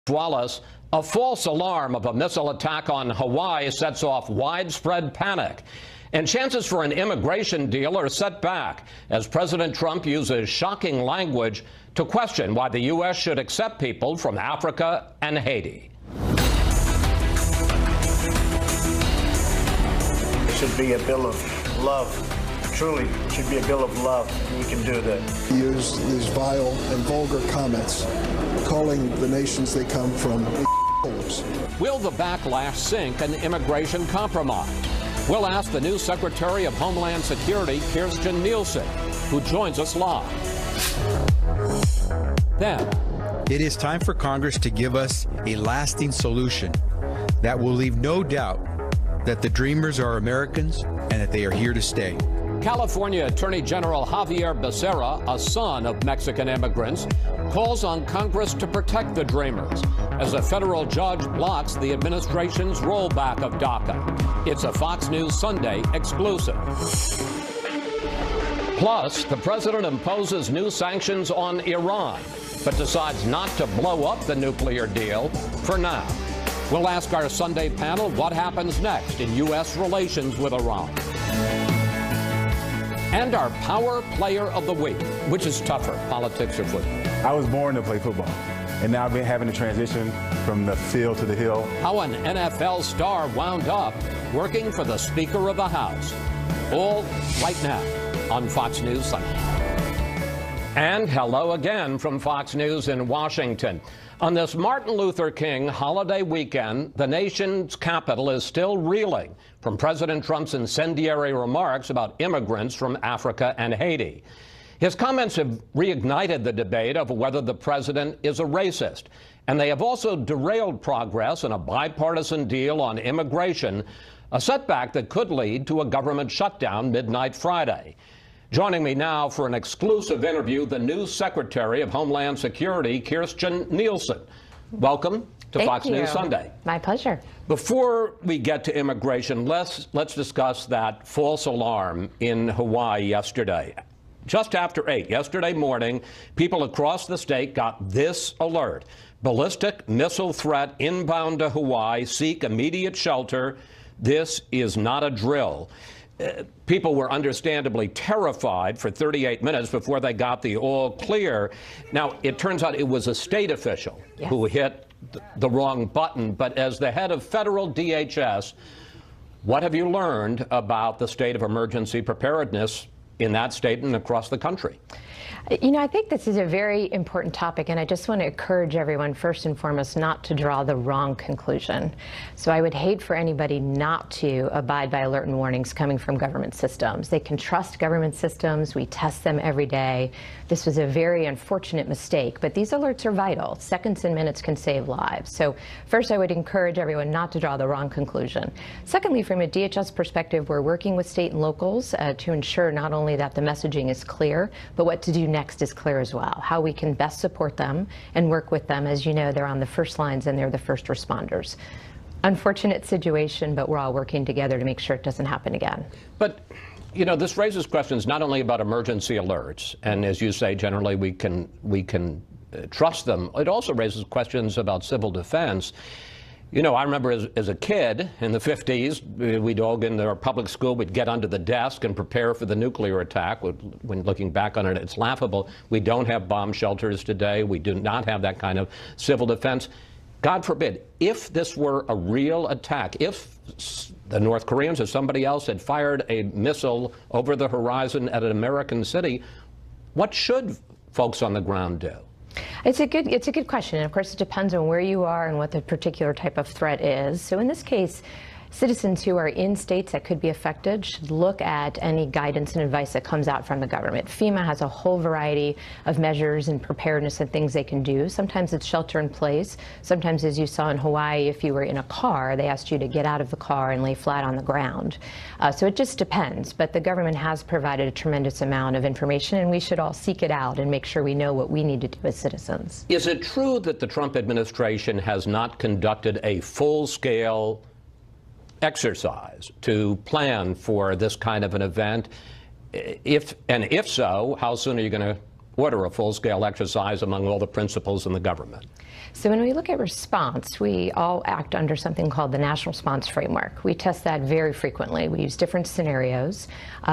Wallace, a false alarm of a missile attack on Hawaii sets off widespread panic. And chances for an immigration deal are set back as President Trump uses shocking language to question why the U.S. should accept people from Africa and Haiti. It should be a bill of love. Truly, it should be a bill of love. We can do that. He used these vile and vulgar comments, calling the nations they come from holes. Will the backlash sink an immigration compromise? We'll ask the new Secretary of Homeland Security, Kirstjen Nielsen, who joins us live. Then, it is time for Congress to give us a lasting solution that will leave no doubt that the Dreamers are Americans and that they are here to stay. California Attorney General Javier Becerra, a son of Mexican immigrants, calls on Congress to protect the Dreamers as a federal judge blocks the administration's rollback of DACA. It's a Fox News Sunday exclusive. Plus, the president imposes new sanctions on Iran, but decides not to blow up the nuclear deal for now. We'll ask our Sunday panel what happens next in U.S. relations with Iran. And our Power Player of the Week, which is tougher, politics or football? I was born to play football, and now I've been having to transition from the field to the hill. How an NFL star wound up working for the Speaker of the House. All right now on Fox News Sunday. And hello again from Fox News in Washington. On this Martin Luther King holiday weekend, the nation's capital is still reeling from President Trump's incendiary remarks about immigrants from Africa and Haiti. His comments have reignited the debate over whether the president is a racist, and they have also derailed progress in a bipartisan deal on immigration, a setback that could lead to a government shutdown midnight Friday. Joining me now for an exclusive interview, the new Secretary of Homeland Security, Kirstjen Nielsen. Welcome to Fox News Sunday. My pleasure. Before we get to immigration, let's discuss that false alarm in Hawaii yesterday. Just after 8 yesterday morning, people across the state got this alert. Ballistic missile threat inbound to Hawaii. Seek immediate shelter. This is not a drill. People were understandably terrified for 38 minutes before they got the all clear. Now, it turns out it was a state official who hit the wrong button. But as the head of federal DHS, what have you learned about the state of emergency preparedness in that state and across the country? You know, I think this is a very important topic, and I just want to encourage everyone, first and foremost, not to draw the wrong conclusion. So I would hate for anybody not to abide by alert and warnings coming from government systems. They can trust government systems. We test them every day. This was a very unfortunate mistake, but these alerts are vital. Seconds and minutes can save lives. So first, I would encourage everyone not to draw the wrong conclusion. Secondly, from a DHS perspective, we're working with state and locals to ensure not only that the messaging is clear, but what to do next is clear as well, how we can best support them and work with them. As you know, they're on the first lines and they're the first responders. Unfortunate situation, but we're all working together to make sure it doesn't happen again. But, you know, this raises questions not only about emergency alerts, and as you say, generally we can trust them. It also raises questions about civil defense. You know, I remember as a kid in the 50s, we'd all in our public school, we'd get under the desk and prepare for the nuclear attack. When looking back on it, it's laughable. We don't have bomb shelters today. We do not have that kind of civil defense. God forbid, if this were a real attack, if the North Koreans or somebody else had fired a missile over the horizon at an American city, what should folks on the ground do? It's a good question. And of course, it depends on where you are and what the particular type of threat is. So in this case, citizens who are in states that could be affected should look at any guidance and advice that comes out from the government. FEMA has a whole variety of measures and preparedness and things they can do. Sometimes it's shelter in place. Sometimes, as you saw in Hawaii, if you were in a car, they asked you to get out of the car and lay flat on the ground. So it just depends. But the government has provided a tremendous amount of information, and we should all seek it out and make sure we know what we need to do as citizens. Is it true that the Trump administration has not conducted a full-scale exercise to plan for this kind of an event? If so, how soon are you going to order a full-scale exercise among all the principals in the government? So when we look at response, we all act under something called the National Response Framework. We test that very frequently. We use different scenarios.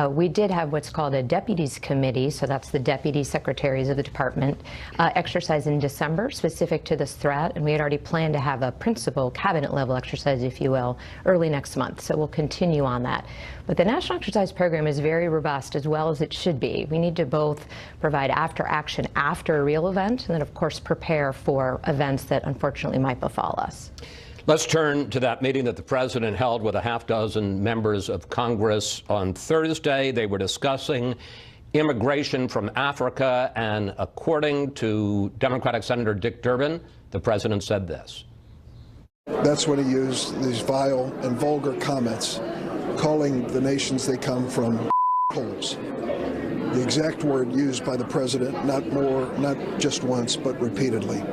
We did have what's called a Deputies Committee, so that's the Deputy Secretaries of the Department, exercise in December specific to this threat, and we had already planned to have a principal cabinet-level exercise, if you will, early next month, so we'll continue on that. But the National Exercise Program is very robust, as well as it should be. We need to both provide after action after a real event, and then, of course, prepare for events that unfortunately might befall us. Let's turn to that meeting that the president held with a half-dozen members of Congress on Thursday. They were discussing immigration from Africa, and according to Democratic Senator Dick Durbin, the president said this. That's when he used these vile and vulgar comments, calling the nations they come from holes. The exact word used by the president, not just once, but repeatedly.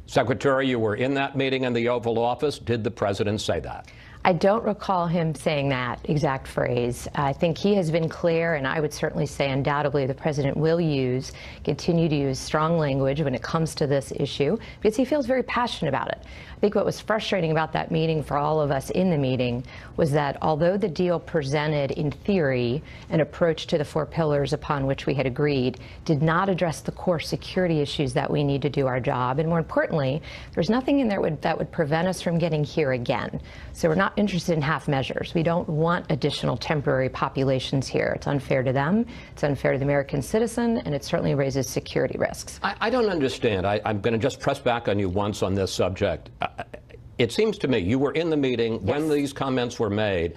Secretary, you were in that meeting in the Oval Office. Did the president say that? I don't recall him saying that exact phrase. I think he has been clear, and I would certainly say undoubtedly the president will continue to use strong language when it comes to this issue, because he feels very passionate about it. I think what was frustrating about that meeting for all of us in the meeting was that although the deal presented, in theory, an approach to the 4 pillars upon which we had agreed, did not address the core security issues that we need to do our job. And more importantly, there's nothing in there that would prevent us from getting here again. So we're not interested in half measures. We don't want additional temporary populations here. It's unfair to them, it's unfair to the American citizen, and it certainly raises security risks. I don't understand. I'm going to just press back on you once on this subject. It seems to me you were in the meeting when these comments were made.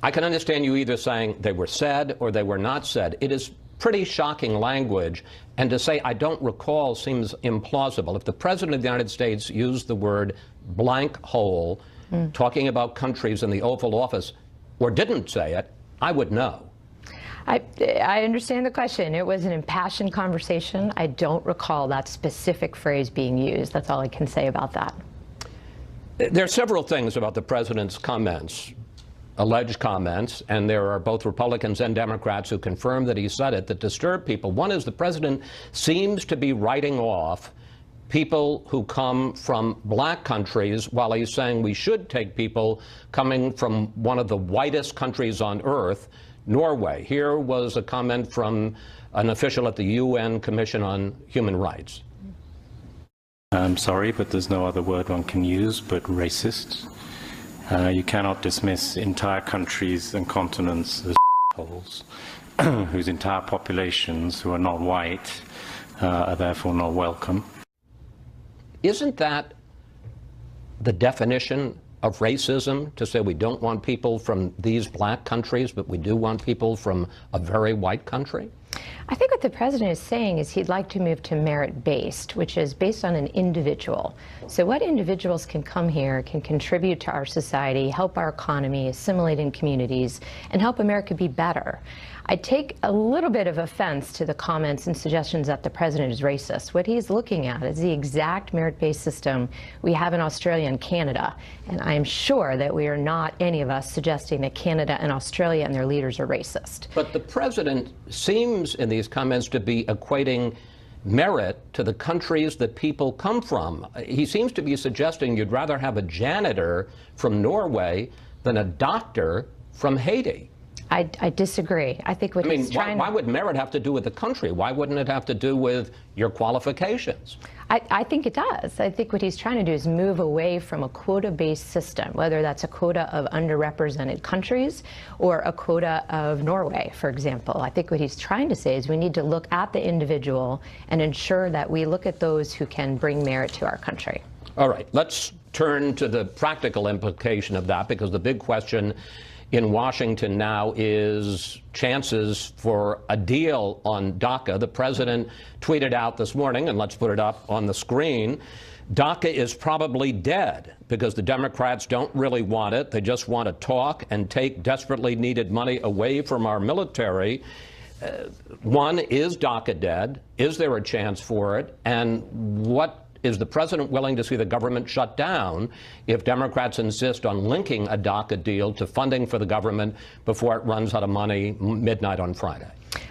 I can understand you either saying they were said or they were not said. It is pretty shocking language, and to say I don't recall seems implausible. If the President of the United States used the word blank hole, talking about countries in the Oval Office, or didn't say it, I would know. I understand the question. It was an impassioned conversation. I don't recall that specific phrase being used. That's all I can say about that. There are several things about the president's comments, alleged comments, and there are both Republicans and Democrats who confirm that he said it, that disturb people. One is the president seems to be writing off people who come from black countries, while he's saying we should take people coming from one of the whitest countries on earth, Norway. Here was a comment from an official at the UN Commission on Human Rights. I'm sorry, but there's no other word one can use but racist. You cannot dismiss entire countries and continents as holes, whose entire populations, who are not white, are therefore not welcome. Isn't that the definition of racism, to say we don't want people from these black countries, but we do want people from a very white country? I think what the president is saying is he'd like to move to merit-based, which is based on an individual. So what individuals can come here, can contribute to our society, help our economy, assimilate in communities, and help America be better. I take a little bit of offense to the comments and suggestions that the president is racist. What he's looking at is the exact merit-based system we have in Australia and Canada. And I am sure that we are not, any of us, suggesting that Canada and Australia and their leaders are racist. But the president seems in these comments to be equating merit to the countries that people come from. He seems to be suggesting you'd rather have a janitor from Norway than a doctor from Haiti. I disagree. I think what he's trying why would merit have to do with the country? Why wouldn't it have to do with your qualifications? I think it does. I think what he's trying to do is move away from a quota-based system, whether that's a quota of underrepresented countries or a quota of Norway, for example. I think what he's trying to say is we need to look at the individual and ensure that we look at those who can bring merit to our country. All right, let's turn to the practical implication of that, because the big question in Washington now is chances for a deal on DACA. The president tweeted out this morning, and let's put it up on the screen, DACA is probably dead because the Democrats don't really want it. They just want to talk and take desperately needed money away from our military. One, is DACA dead? Is there a chance for it? And what Is the president willing to see the government shut down if Democrats insist on linking a DACA deal to funding for the government before it runs out of money midnight on Friday?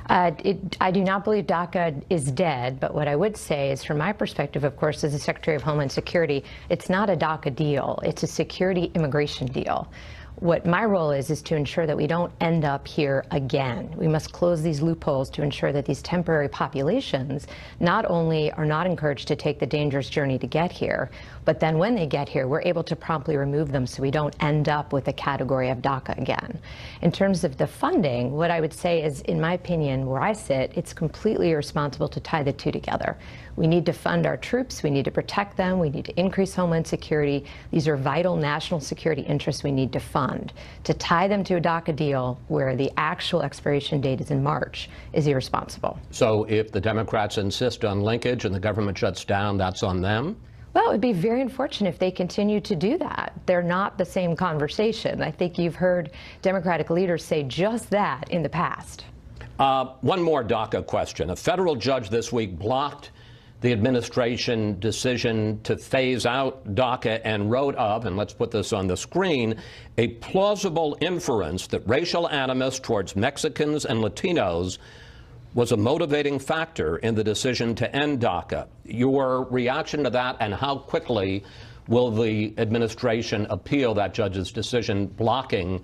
I do not believe DACA is dead, but what I would say is, from my perspective, of course, as the Secretary of Homeland Security, it's not a DACA deal. It's a security immigration deal. What my role is to ensure that we don't end up here again. We must close these loopholes to ensure that these temporary populations not only are not encouraged to take the dangerous journey to get here, but then when they get here, we're able to promptly remove them so we don't end up with a category of DACA again. In terms of the funding, what I would say is, in my opinion, where I sit, it's completely irresponsible to tie the two together. We need to fund our troops. We need to protect them. We need to increase Homeland Security. These are vital national security interests we need to fund. To tie them to a DACA deal where the actual expiration date is in March is irresponsible. So if the Democrats insist on linkage and the government shuts down, that's on them? Well, it would be very unfortunate if they continue to do that. They're not the same conversation. I think you've heard Democratic leaders say just that in the past. One more DACA question. A federal judge this week blocked the administration decision to phase out DACA and wrote of, and let's put this on the screen, a plausible inference that racial animus towards Mexicans and Latinos was a motivating factor in the decision to end DACA. Your reaction to that, and how quickly will the administration appeal that judge's decision blocking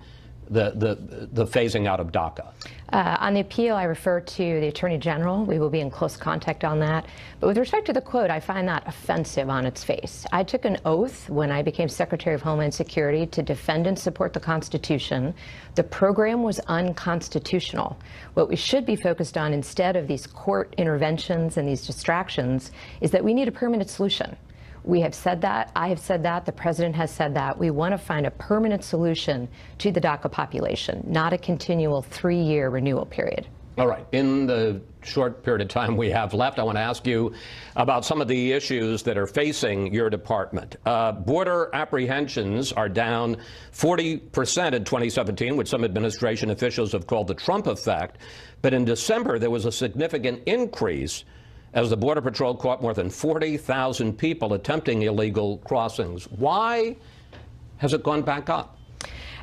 the phasing out of DACA? On the appeal, I refer to the Attorney General. We will be in close contact on that. But with respect to the quote, I find that offensive on its face. I took an oath when I became Secretary of Homeland Security to defend and support the Constitution. The program was unconstitutional. What we should be focused on, instead of these court interventions and these distractions, is that we need a permanent solution. We have said that. I have said that. The president has said that. We want to find a permanent solution to the DACA population, not a continual 3-year renewal period. All right. In the short period of time we have left, I want to ask you about some of the issues that are facing your department. Border apprehensions are down 40% in 2017, which some administration officials have called the Trump effect. But in December, there was a significant increase as the Border Patrol caught more than 40,000 people attempting illegal crossings. Why has it gone back up?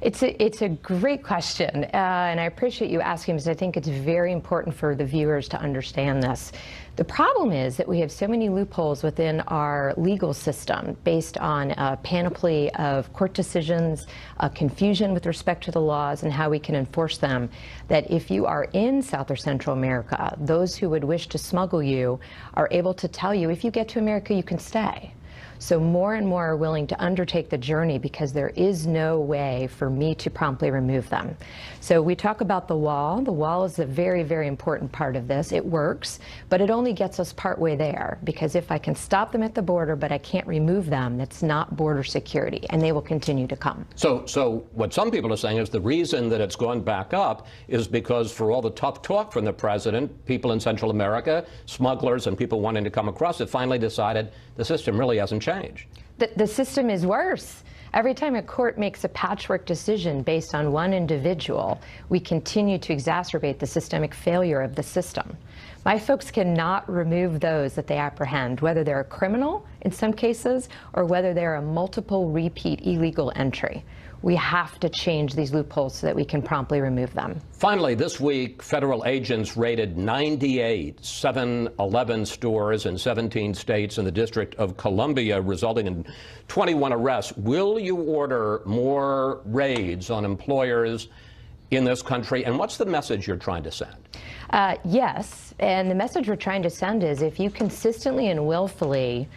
It's a great question, and I appreciate you asking, because I think it's very important for the viewers to understand this. The problem is that we have so many loopholes within our legal system based on a panoply of court decisions, confusion with respect to the laws and how we can enforce them, that if you are in South or Central America, those who would wish to smuggle you are able to tell you, if you get to America, you can stay. So more and more are willing to undertake the journey because there is no way for me to promptly remove them. So we talk about the wall. The wall is a very, very important part of this. It works, but it only gets us partway there, because if I can stop them at the border but I can't remove them, that's not border security, and they will continue to come. So what some people are saying is the reason that it's gone back up is because, for all the tough talk from the president, people in Central America, smugglers and people wanting to come across it, finally decided the system really hasn't changed. The system is worse. Every time a court makes a patchwork decision based on one individual, we continue to exacerbate the systemic failure of the system. My folks cannot remove those that they apprehend, whether they're a criminal in some cases or whether they're a multiple repeat illegal entry. We have to change these loopholes so that we can promptly remove them. Finally, this week, federal agents raided 98 7-Eleven stores in 17 states in the District of Columbia, resulting in 21 arrests. Will you order more raids on employers in this country? And what's the message you're trying to send? Yes, and the message we're trying to send is, if you consistently and willfully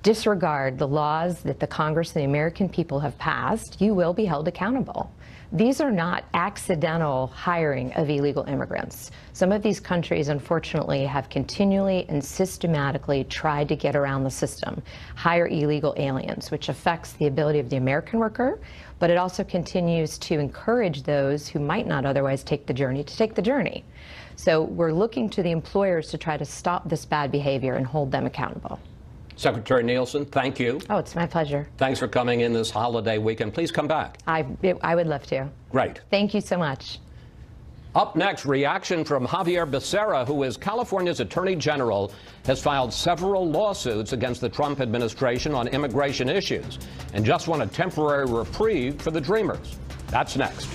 disregard the laws that the Congress and the American people have passed, you will be held accountable. These are not accidental hiring of illegal immigrants. Some of these countries, unfortunately, have continually and systematically tried to get around the system, hire illegal aliens, which affects the ability of the American worker, but it also continues to encourage those who might not otherwise take the journey to take the journey. So we're looking to the employers to try to stop this bad behavior and hold them accountable. Secretary Nielsen, thank you. Oh, it's my pleasure. Thanks for coming in this holiday weekend. Please come back. I would love to. Great. Thank you so much. Up next, reaction from Javier Becerra, who is California's Attorney General, has filed several lawsuits against the Trump administration on immigration issues and just won a temporary reprieve for the Dreamers. That's next.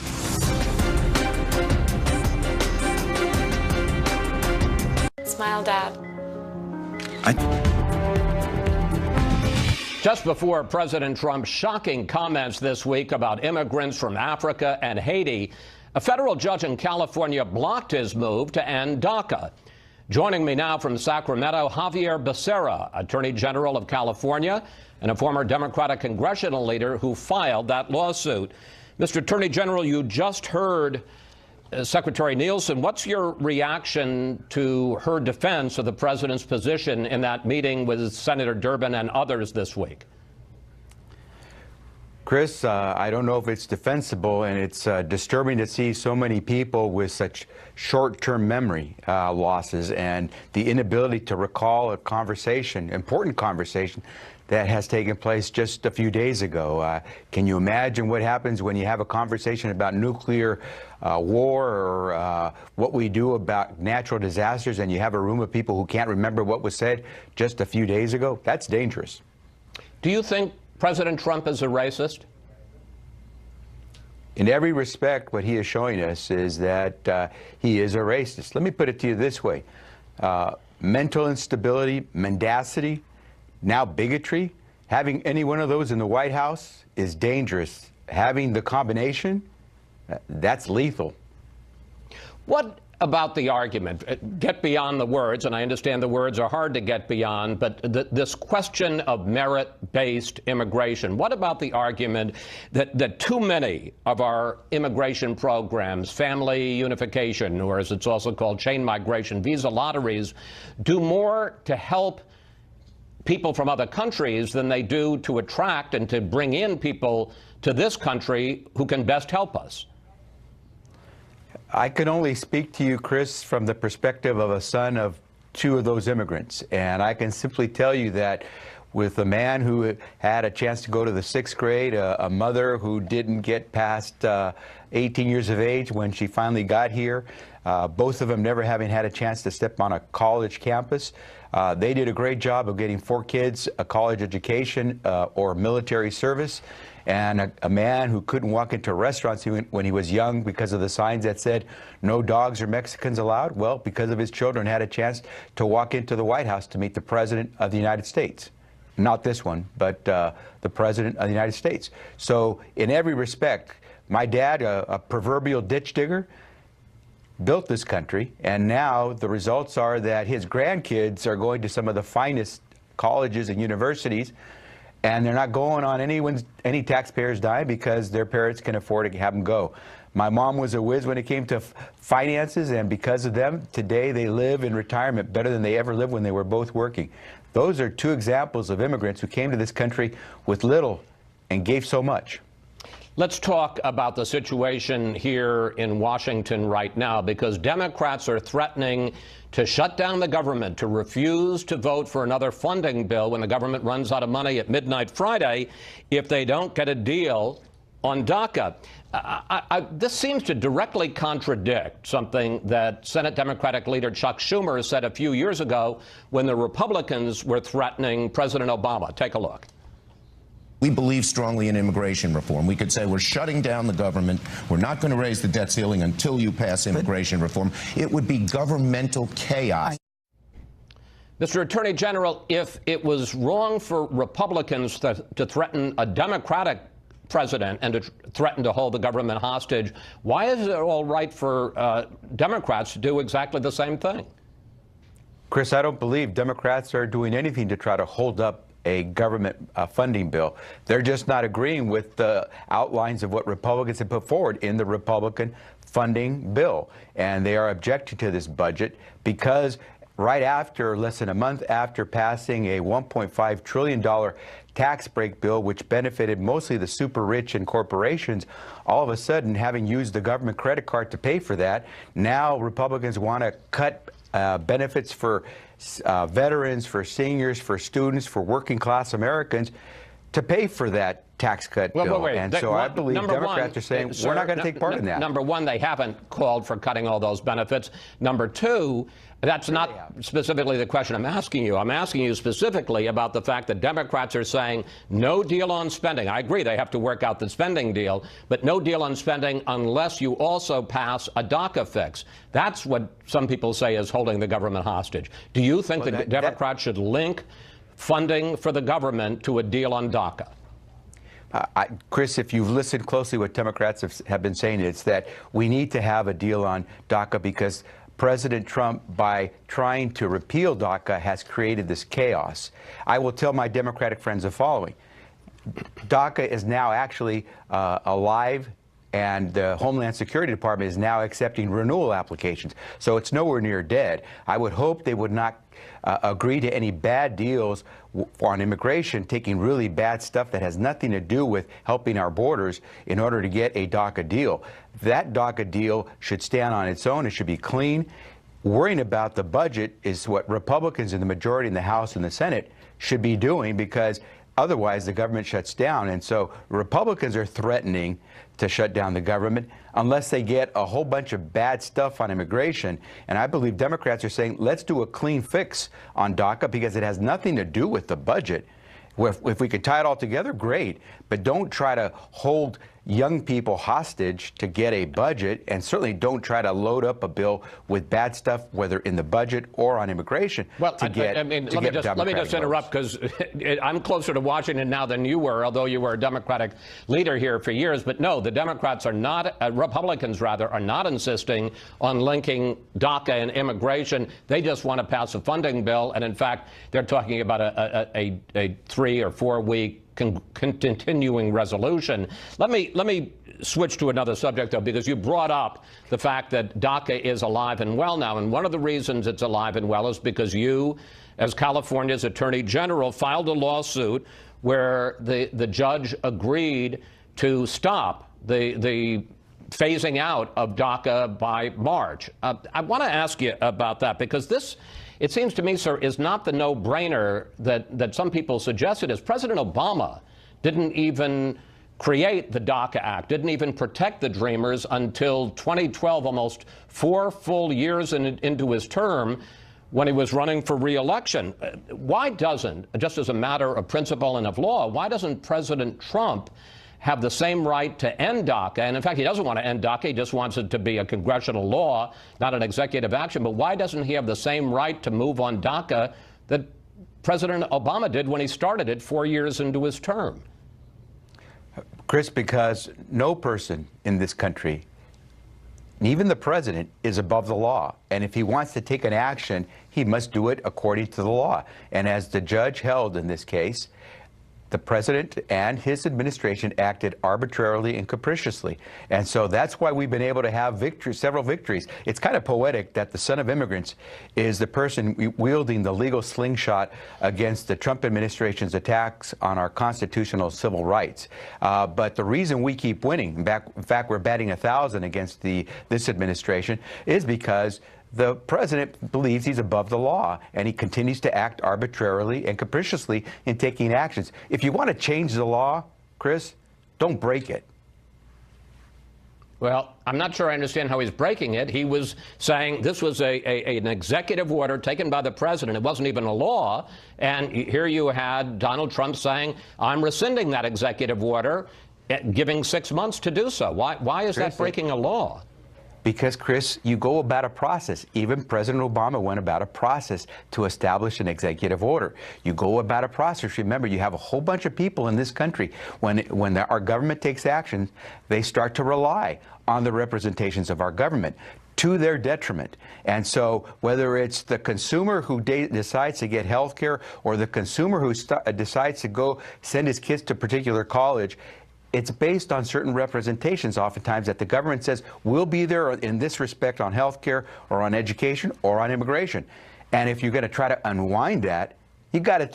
Smile, Dad. Just before President Trump's shocking comments this week about immigrants from Africa and Haiti, a federal judge in California blocked his move to end DACA. Joining me now from Sacramento, Javier Becerra, Attorney General of California and a former Democratic congressional leader who filed that lawsuit. Mr. Attorney General, you just heard Secretary Nielsen. What's your reaction to her defense of the president's position in that meeting with Senator Durbin and others this week? Chris, I don't know if it's defensible, and it's disturbing to see so many people with such short-term memory losses and the inability to recall a conversation, important conversation, that has taken place just a few days ago. Can you imagine what happens when you have a conversation about nuclear war or what we do about natural disasters, and you have a room of people who can't remember what was said just a few days ago? That's dangerous. Do you think President Trump is a racist? In every respect, what he is showing us is that he is a racist. Let me put it to you this way. Mental instability, mendacity, now bigotry, having any one of those in the White House is dangerous. Having the combination, that's lethal. What about the argument? Get beyond the words, and I understand the words are hard to get beyond, but this question of merit-based immigration, what about the argument that too many of our immigration programs, family unification, or as it's also called chain migration, visa lotteries, do more to help people from other countries than they do to attract and to bring in people to this country who can best help us? I can only speak to you, Chris, from the perspective of a son of two of those immigrants. And I can simply tell you that with a man who had a chance to go to the 6th grade, a mother who didn't get past 18 years of age when she finally got here, both of them never having had a chance to step on a college campus. They did a great job of getting 4 kids a college education or military service. And a man who couldn't walk into restaurants when he was young because of the signs that said no dogs or Mexicans allowed, well, because of his children, had a chance to walk into the White House to meet the President of the United States. Not this one, but the President of the United States. So in every respect, my dad, a proverbial ditch digger, built this country, and now the results are that his grandkids are going to some of the finest colleges and universities, and they're not going on any taxpayer's dime because their parents can afford to have them go. My mom was a whiz when it came to finances, and because of them, today they live in retirement better than they ever lived when they were both working. Those are 2 examples of immigrants who came to this country with little and gave so much. Let's talk about the situation here in Washington right now, because Democrats are threatening to shut down the government, to refuse to vote for another funding bill when the government runs out of money at midnight Friday if they don't get a deal on DACA. This seems to directly contradict something that Senate Democratic leader Chuck Schumer said a few years ago when the Republicans were threatening President Obama. Take a look. We believe strongly in immigration reform. We could say we're shutting down the government. We're not going to raise the debt ceiling until you pass immigration reform. It would be governmental chaos. Mr. Attorney General, if it was wrong for Republicans to threaten a Democratic president and to threaten to hold the government hostage, why is it all right for Democrats to do exactly the same thing? Chris, I don't believe Democrats are doing anything to try to hold up a government funding bill. They're just not agreeing with the outlines of what Republicans have put forward in the Republican funding bill. And they are objecting to this budget because right after, less than a month after passing a $1.5 trillion tax break bill, which benefited mostly the super rich and corporations, all of a sudden, having used the government credit card to pay for that, now Republicans want to cut benefits for veterans, for seniors, for students, for working class Americans. to pay for that tax cut bill. Wait. And so I believe Democrats are saying, we're not going to take part in that. Number one, they haven't called for cutting all those benefits. Number two, that's not specifically the question I'm asking you. I'm asking you specifically about the fact that Democrats are saying no deal on spending. I agree they have to work out the spending deal, but no deal on spending unless you also pass a DACA fix. That's what some people say is holding the government hostage. Do you think the Democrats should link funding for the government to a deal on DACA? Chris, if you've listened closely, what Democrats have been saying is that we need to have a deal on DACA because President Trump, by trying to repeal DACA, has created this chaos. I will tell my Democratic friends the following. DACA is now actually alive, and the Homeland Security Department is now accepting renewal applications. So it's nowhere near dead. I would hope they would not agree to any bad deals on immigration, taking really bad stuff that has nothing to do with helping our borders in order to get a DACA deal. That DACA deal should stand on its own. It should be clean. Worrying about the budget is what Republicans in the majority in the House and the Senate should be doing, because otherwise the government shuts down. And so Republicans are threatening to shut down the government unless they get a whole bunch of bad stuff on immigration. And I believe Democrats are saying, let's do a clean fix on DACA because it has nothing to do with the budget. If we could tie it all together, great. But don't try to hold young people hostage to get a budget, and certainly don't try to load up a bill with bad stuff, whether in the budget or on immigration. Well, let me just interrupt, because I'm closer to Washington now than you were, although you were a Democratic leader here for years. But no, the Democrats are not, Republicans rather, are not insisting on linking DACA and immigration. They just want to pass a funding bill, and in fact, they're talking about a 3 or 4 week continuing resolution. Let me switch to another subject, though, because you brought up the fact that DACA is alive and well now. And one of the reasons it's alive and well is because you, as California's Attorney General, filed a lawsuit where the judge agreed to stop the phasing out of DACA by March. I want to ask you about that, because this, it seems to me, sir, is not the no-brainer that some people suggest it is. President Obama didn't even create the DACA Act, didn't even protect the Dreamers until 2012, almost 4 full years into his term, when he was running for re-election. Why doesn't, just as a matter of principle and of law, why doesn't President Trump have the same right to end DACA? And in fact, he doesn't want to end DACA. He just wants it to be a congressional law, not an executive action. But why doesn't he have the same right to move on DACA that President Obama did when he started it 4 years into his term? Chris, because no person in this country, even the president, is above the law. And if he wants to take an action, he must do it according to the law. And as the judge held in this case, the president and his administration acted arbitrarily and capriciously. And so that's why we've been able to have several victories. It's kind of poetic that the son of immigrants is the person wielding the legal slingshot against the Trump administration's attacks on our constitutional civil rights. But the reason we keep winning, in fact, we're batting 1,000 against this administration, is because the president believes he's above the law, and he continues to act arbitrarily and capriciously in taking actions. If you want to change the law, Chris, don't break it. Well, I'm not sure I understand how he's breaking it. He was saying this was an executive order taken by the president. It wasn't even a law. And here you had Donald Trump saying, I'm rescinding that executive order, giving 6 months to do so. Why is that breaking a law? Because, Chris, you go about a process. Even President Obama went about a process to establish an executive order. You go about a process. Remember, you have a whole bunch of people in this country. When our government takes action, they start to rely on the representations of our government, to their detriment. And so whether it's the consumer who decides to get health care, or the consumer who decides to go send his kids to a particular college, it's based on certain representations oftentimes that the government says we'll be there in this respect on health care or on education or on immigration. And if you're going to try to unwind that, you got to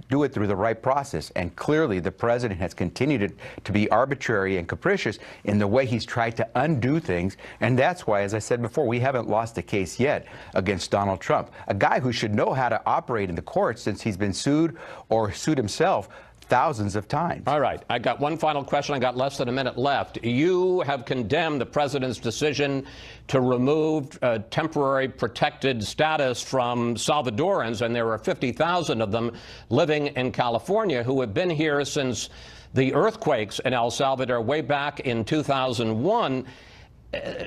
do it through the right process. And clearly the president has continued to be arbitrary and capricious in the way he's tried to undo things. And that's why, as I said before, we haven't lost a case yet against Donald Trump, a guy who should know how to operate in the courts since he's been sued or sued himself thousands of times. All right. I got one final question. I got less than a minute left. You have condemned the president's decision to remove temporary protected status from Salvadorans, and there are 50,000 of them living in California who have been here since the earthquakes in El Salvador way back in 2001.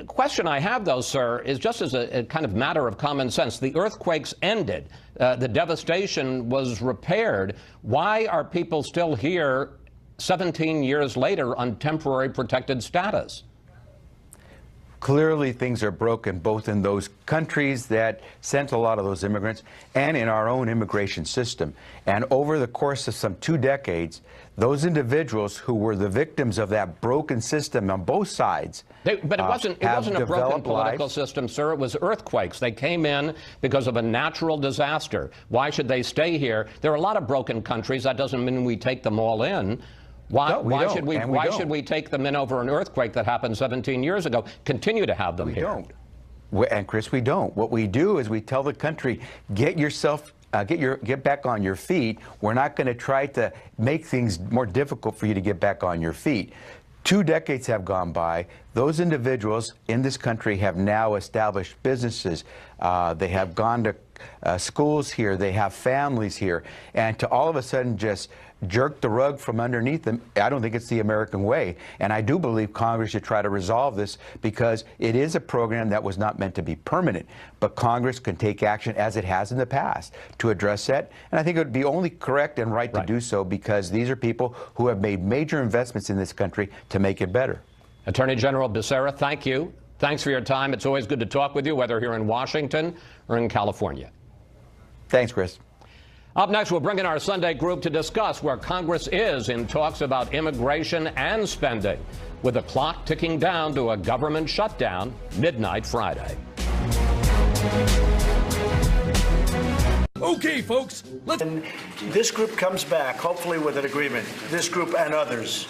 Question I have, though, sir, is just as a kind of matter of common sense. The earthquakes ended. The devastation was repaired. Why are people still here 17 years later on temporary protected status? Clearly, things are broken both in those countries that sent a lot of those immigrants and in our own immigration system. And over the course of some 2 decades, those individuals who were the victims of that broken system on both sides. But it wasn't a broken political system, sir. It was earthquakes. They came in because of a natural disaster. Why should they stay here? There are a lot of broken countries. That doesn't mean we take them all in. Why should we take them in over an earthquake that happened 17 years ago? Continue to have them here. And Chris, we don't. What we do is we tell the country, get back on your feet. We're not going to try to make things more difficult for you to get back on your feet. 2 decades have gone by. Those individuals in this country have now established businesses. They have gone to schools here. They have families here. And to all of a sudden just jerk the rug from underneath them, I don't think it's the American way. And I do believe Congress should try to resolve this, because it is a program that was not meant to be permanent. But Congress can take action, as it has in the past, to address that. And I think it would be only correct and right to do so, because these are people who have made major investments in this country to make it better. Attorney General Becerra, thank you. Thanks for your time. It's always good to talk with you, whether here in Washington or in California. Thanks, Chris. Up next, we'll bring in our Sunday group to discuss where Congress is in talks about immigration and spending, with the clock ticking down to a government shutdown midnight Friday. Okay, folks, And this group comes back, hopefully with an agreement. This group and others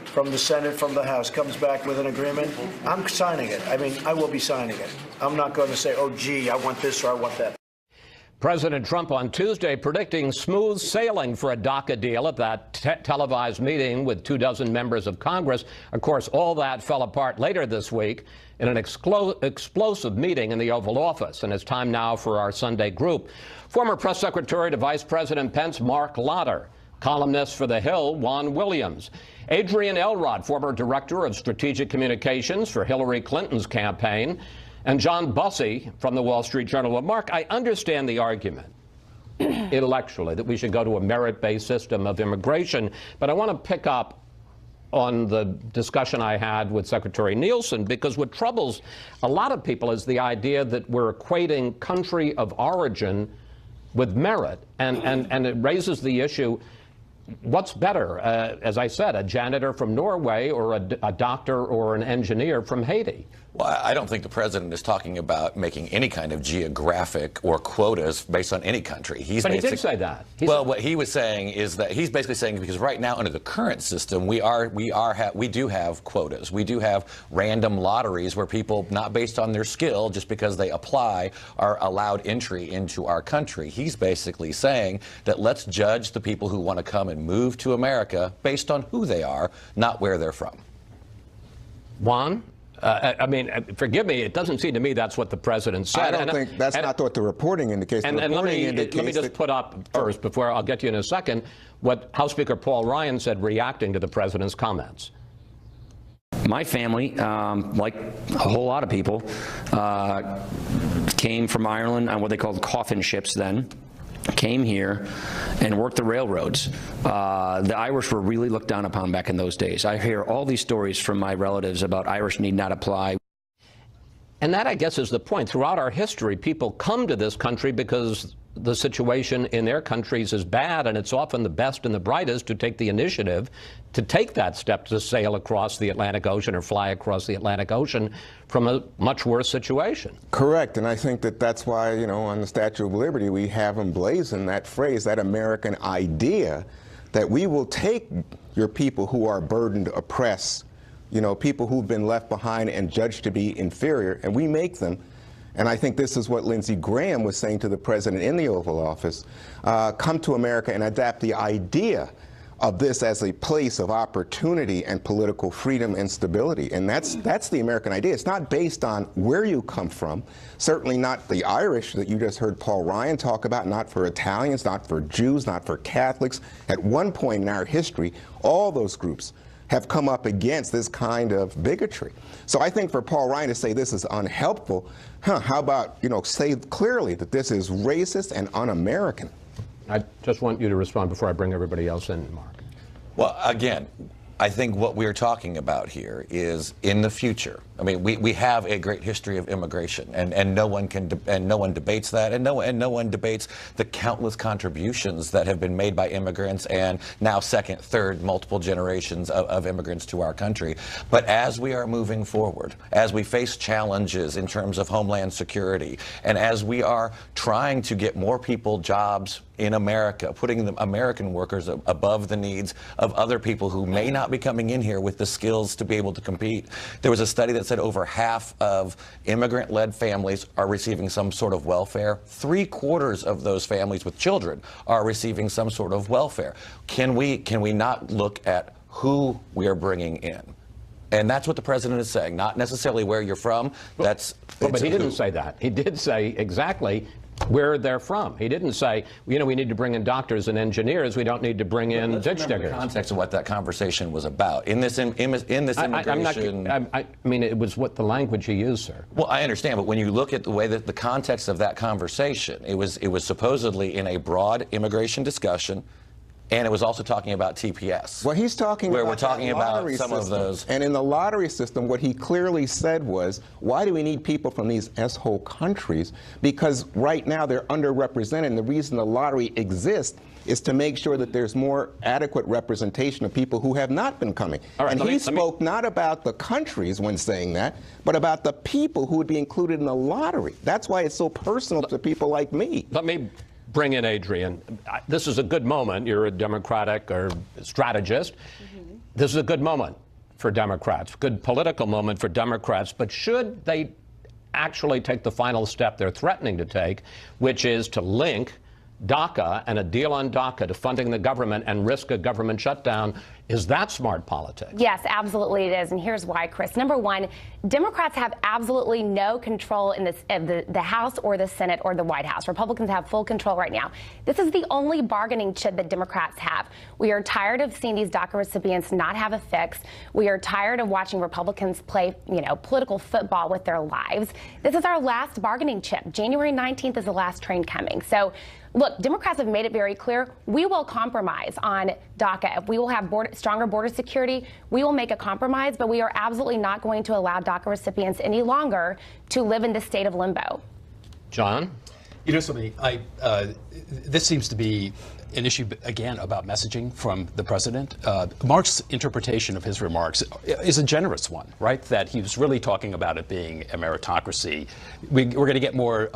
from the Senate, from the House, comes back with an agreement. I'm signing it. I mean, I will be signing it. I'm not going to say, oh, gee, I want this or I want that. President Trump on Tuesday predicting smooth sailing for a DACA deal at that televised meeting with 24 members of Congress. Of course, all that fell apart later this week in an explosive meeting in the Oval Office. And it's time now for our Sunday group. Former Press Secretary to Vice President Pence, Mark Lotter. Columnist for The Hill, Juan Williams. Adrian Elrod, former Director of Strategic Communications for Hillary Clinton's campaign. And John Bussey from the Wall Street Journal. Well, Mark, I understand the argument intellectually that we should go to a merit-based system of immigration, but I want to pick up on the discussion I had with Secretary Nielsen, because what troubles a lot of people is the idea that we're equating country of origin with merit, and it raises the issue, what's better, as I said, a janitor from Norway or a doctor or an engineer from Haiti? Well, I don't think the president is talking about making any kind of geographic or quotas based on any country. But he did say that. What he was saying is that he's basically saying, because right now under the current system, we do have quotas. We do have random lotteries where people, not based on their skill, just because they apply, are allowed entry into our country. He's basically saying that let's judge the people who want to come and move to America based on who they are, not where they're from. Juan? I mean, forgive me, it doesn't seem to me that's what the president said. I don't think that's not what the reporting indicates. And let me just put up first, before I'll get you in a second, what House Speaker Paul Ryan said reacting to the president's comments. My family, like a whole lot of people, came from Ireland on what they called coffin ships then. Came here and worked the railroads. The Irish were really looked down upon back in those days. I hear all these stories from my relatives about Irish need not apply. And that, I guess, is the point. Throughout our history, people come to this country because the situation in their countries is bad, and it's often the best and the brightest to take the initiative to take that step to sail across the Atlantic Ocean or fly across the Atlantic Ocean from a much worse situation. Correct, and I think that that's why, you know, on the Statue of Liberty, we have emblazoned that phrase, that American idea, that we will take your people who are burdened, oppressed, you know, people who've been left behind and judged to be inferior, and we make them. And I think this is what Lindsey Graham was saying to the president in the Oval Office, come to America and adapt the idea of this as a place of opportunity and political freedom and stability. And that's the American idea. It's not based on where you come from, certainly not the Irish that you just heard Paul Ryan talk about, not for Italians, not for Jews, not for Catholics. At one point in our history, all those groups have come up against this kind of bigotry. So I think for Paul Ryan to say this is unhelpful, how about, say clearly that this is racist and un-American? I just want you to respond before I bring everybody else in, Mark. Well, again, I think what we're talking about here is in the future. I mean, we have a great history of immigration, and no one debates that, and no one debates the countless contributions that have been made by immigrants, and now second, third, multiple generations of immigrants to our country. But as we are moving forward, as we face challenges in terms of homeland security, and as we are trying to get more people jobs in America, putting the American workers above the needs of other people who may not be coming in here with the skills to be able to compete. There was a study that said over half of immigrant-led families are receiving some sort of welfare. 3/4 of those families with children are receiving some sort of welfare. Can we not look at who we are bringing in? And that's what the president is saying, not necessarily where you're from. But he didn't say that. He did say exactly where they're from. He didn't say, we need to bring in doctors and engineers. We don't need to bring in ditch diggers. The context of what that conversation was about in this immigration. I mean, it was what the language he used, sir. Well, I understand, but when you look at the way that the context of that conversation, it was supposedly in a broad immigration discussion. And it was also talking about TPS. Well, he's talking where about we're talking about some of those. And in the lottery system, what he clearly said was, why do we need people from these S-hole countries? Because right now they're underrepresented, and the reason the lottery exists is to make sure that there's more adequate representation of people who have not been coming. Right, and he spoke not about the countries when saying that, but about the people who would be included in the lottery. That's why it's so personal to people like me. Let me bring in Adrian. This is a good moment. You're a Democratic or strategist. Mm-hmm. This is a good moment for Democrats, good political moment for Democrats. But should they actually take the final step they're threatening to take, which is to link DACA and a deal on DACA to funding the government and risk a government shutdown? Is that smart politics? Yes, absolutely it is. And here's why, Chris. Number one, Democrats have absolutely no control in the House or the Senate or the White House. Republicans have full control right now. This is the only bargaining chip that Democrats have. We are tired of seeing these DACA recipients not have a fix. We are tired of watching Republicans play, political football with their lives. This is our last bargaining chip. January 19th is the last train coming. So, look, Democrats have made it very clear. We will compromise on DACA. If we will have stronger border security, we will make a compromise, but we are absolutely not going to allow DACA recipients any longer to live in this state of limbo. John? You know something, this seems to be an issue, again, about messaging from the president. Mark's interpretation of his remarks is a generous one, right? That he was really talking about it being a meritocracy. We're going to get more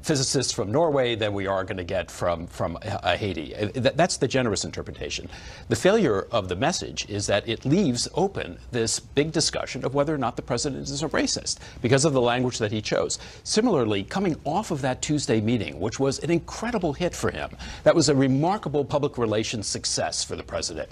physicists from Norway than we are going to get from Haiti. That's the generous interpretation. The failure of the message is that it leaves open this big discussion of whether or not the president is a racist because of the language that he chose. Similarly, coming off of that Tuesday meeting, which was an incredible hit for him, that was a remarkable public relations success for the president.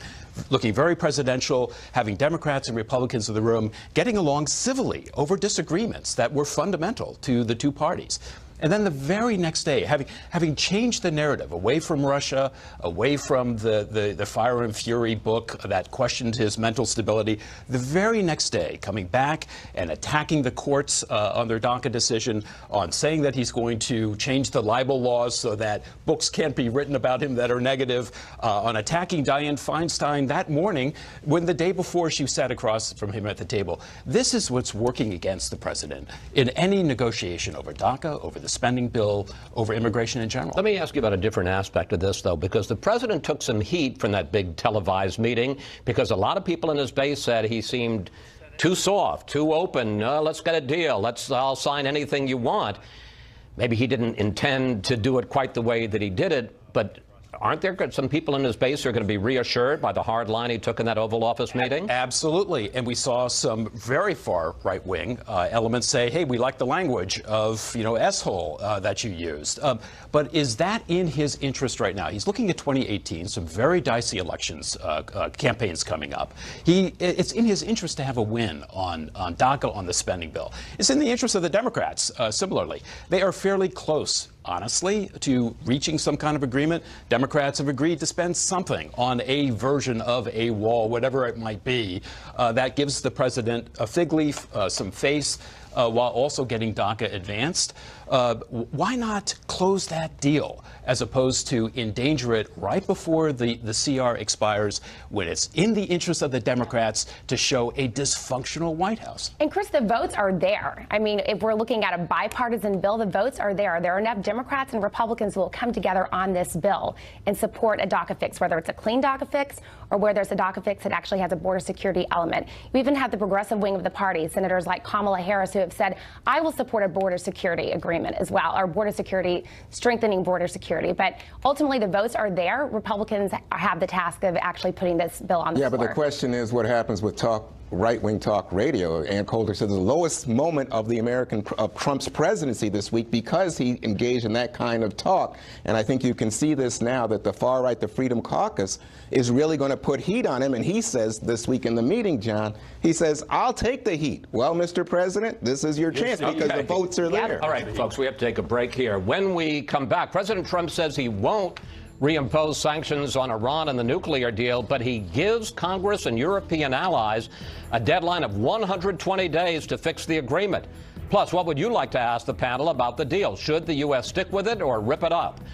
Looking very presidential, having Democrats and Republicans in the room, getting along civilly over disagreements that were fundamental to the two parties. And then the very next day, having changed the narrative away from Russia, away from the Fire and Fury book that questioned his mental stability, the very next day coming back and attacking the courts on their DACA decision, on saying that he's going to change the libel laws so that books can't be written about him that are negative, on attacking Dianne Feinstein that morning when the day before she sat across from him at the table. This is what's working against the president in any negotiation over DACA, over the spending bill, over immigration in general. Let me ask you about a different aspect of this, though, because the president took some heat from that big televised meeting because a lot of people in his base said he seemed too soft, too open. Let's get a deal. I'll sign anything you want. Maybe he didn't intend to do it quite the way that he did it, but aren't there some people in his base who are going to be reassured by the hard line he took in that Oval Office meeting? Absolutely. And we saw some very far right-wing elements say, hey, we like the language of, S-hole that you used. But is that in his interest right now? He's looking at 2018, some very dicey elections, campaigns coming up. It's in his interest to have a win on DACA, on the spending bill. It's in the interest of the Democrats, similarly. They are fairly close, honestly, to reaching some kind of agreement. Democrats have agreed to spend something on a version of a wall, whatever it might be, that gives the president a fig leaf, some face, while also getting DACA advanced. Why not close that deal as opposed to endanger it right before the CR expires, when it's in the interest of the Democrats to show a dysfunctional White House? And Chris, the votes are there. I mean, if we're looking at a bipartisan bill, the votes are there. There are enough Democrats and Republicans who will come together on this bill and support a DACA fix, whether it's a clean DACA fix or whether it's a DACA fix that actually has a border security element. We even have the progressive wing of the party, senators like Kamala Harris, who have said, I will support a border security agreement as well, or border security, strengthening border security. But ultimately, the votes are there. Republicans have the task of actually putting this bill on the floor. Yeah, but the question is what happens with right-wing talk radio. Ann Coulter said the lowest moment of Trump's presidency this week because he engaged in that kind of talk. And I think you can see this now that the far right, the Freedom Caucus, is really going to put heat on him. And he says this week in the meeting, John, he says, I'll take the heat. Well, Mr. President, this is your chance because the votes are there. All right, folks, we have to take a break here. When we come back, President Trump says he won't reimpose sanctions on Iran and the nuclear deal, but he gives Congress and European allies a deadline of 120 days to fix the agreement. Plus, what would you like to ask the panel about the deal? Should the U.S. stick with it or rip it up?